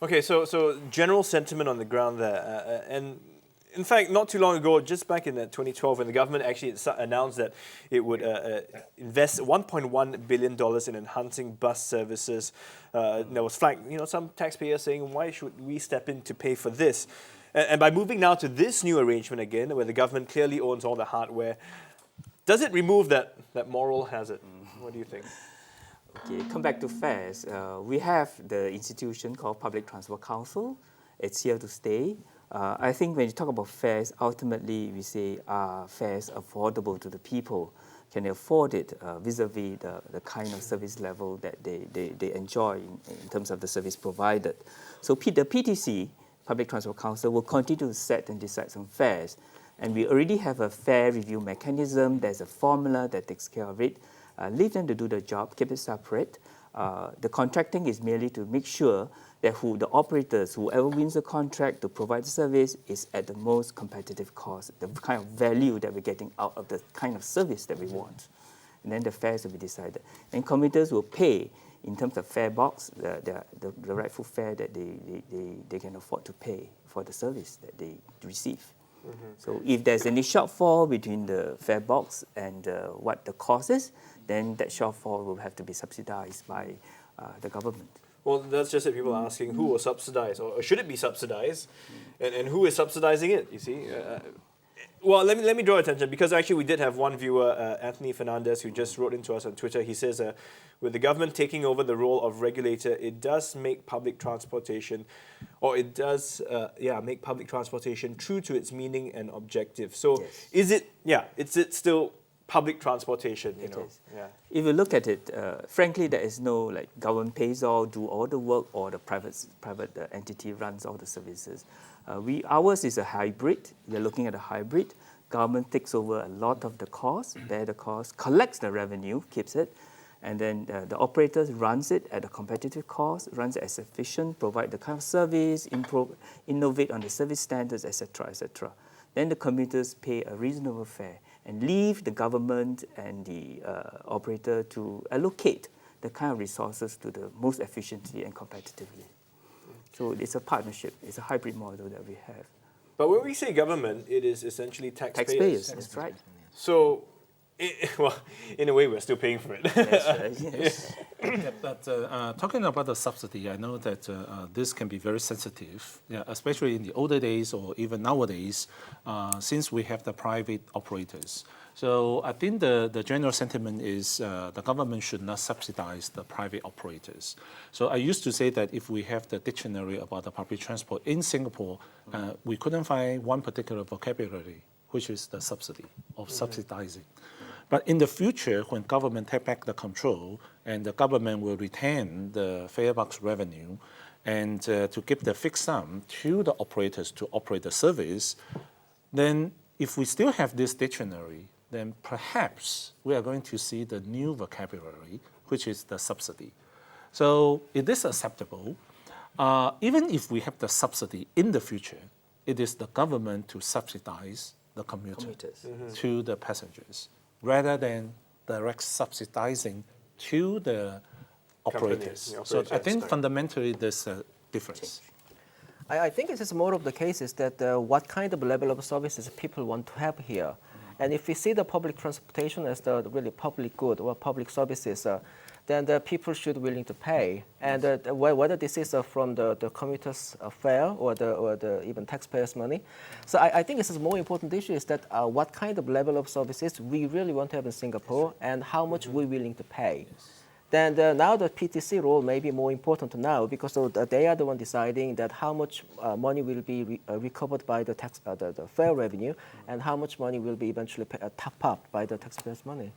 Okay, so general sentiment on the ground there, and in fact, not too long ago, just back in 2012, when the government actually announced that it would invest $1.1 billion in enhancing bus services, there was flagged, some taxpayers saying, why should we step in to pay for this? And by moving now to this new arrangement again, where the government clearly owns all the hardware, does it remove that moral hazard? What do you think? Okay, come back to fares. We have the institution called Public Transport Council. It's here to stay. I think when you talk about fares, ultimately we say, are fares affordable to the people? Can they afford it vis-a-vis the kind of service level that they enjoy in terms of the service provided? So the PTC, Public Transport Council, will continue to set and decide some fares. And we already have a fare review mechanism. There's a formula that takes care of it. Leave them to do the job, keep it separate. The contracting is merely to make sure that the operators, whoever wins the contract to provide the service, is at the most competitive cost, the kind of value that we're getting out of the kind of service that we want. And then the fares will be decided. And commuters will pay in terms of fare box, the rightful fare that they can afford to pay for the service that they receive. So if there's any shortfall between the fare box and what the cost is, then that shortfall will have to be subsidized by the government. Well, that's just it. People are asking who will subsidize, or should it be subsidized, and who is subsidizing it, you see? Well, let me draw attention, because actually we did have one viewer, Anthony Fernandez, who just wrote into us on Twitter. He says, with the government taking over the role of regulator, it does make public transportation, make public transportation true to its meaning and objective. So yes. Is it still public transportation? It is. Yeah. If you look at it, frankly, there is no government pays all, do all the work, or the private entity runs all the services. Ours is a hybrid. We're looking at a hybrid. Government takes over a lot of the cost, bear the cost, collects the revenue, keeps it, and then the operators runs it at a competitive cost, runs it as efficient, provide the kind of service, innovate on the service standards, etc., etc. Then the commuters pay a reasonable fare and leave the government and the operator to allocate the kind of resources to the most efficiently and competitively. So it's a partnership. It's a hybrid model that we have. But when we say government, it is essentially taxpayers. Taxpayers, that's right. So, in a way, we're still paying for it. That's right, yes. But talking about the subsidy, I know that this can be very sensitive, especially in the older days or even nowadays, since we have the private operators. So I think the general sentiment is the government should not subsidize the private operators. So I used to say that if we have the dictionary about the public transport in Singapore, we couldn't find one particular vocabulary, which is the subsidy of subsidizing. But in the future, when government take back the control and the government will retain the fare box revenue and to give the fixed sum to the operators to operate the service, then if we still have this dictionary, then perhaps we are going to see the new vocabulary, which is the subsidy. So it is acceptable. Even if we have the subsidy in the future, it is the government to subsidize the commuters to the passengers, rather than direct subsidizing to the operators. So I think fundamentally there's a difference. I think it is more of the cases that what kind of level of services people want to have here. And if we see the public transportation as the really public good or public services, then the people should be willing to pay. And whether this is from the commuters' fare or the even taxpayers' money. So I think this is a more important issue is that what kind of level of services we really want to have in Singapore and how much we're willing to pay. Then now the PTC role may be more important now because they are the one deciding that how much money will be recovered by the the fare revenue and how much money will be eventually top up by the taxpayers' money.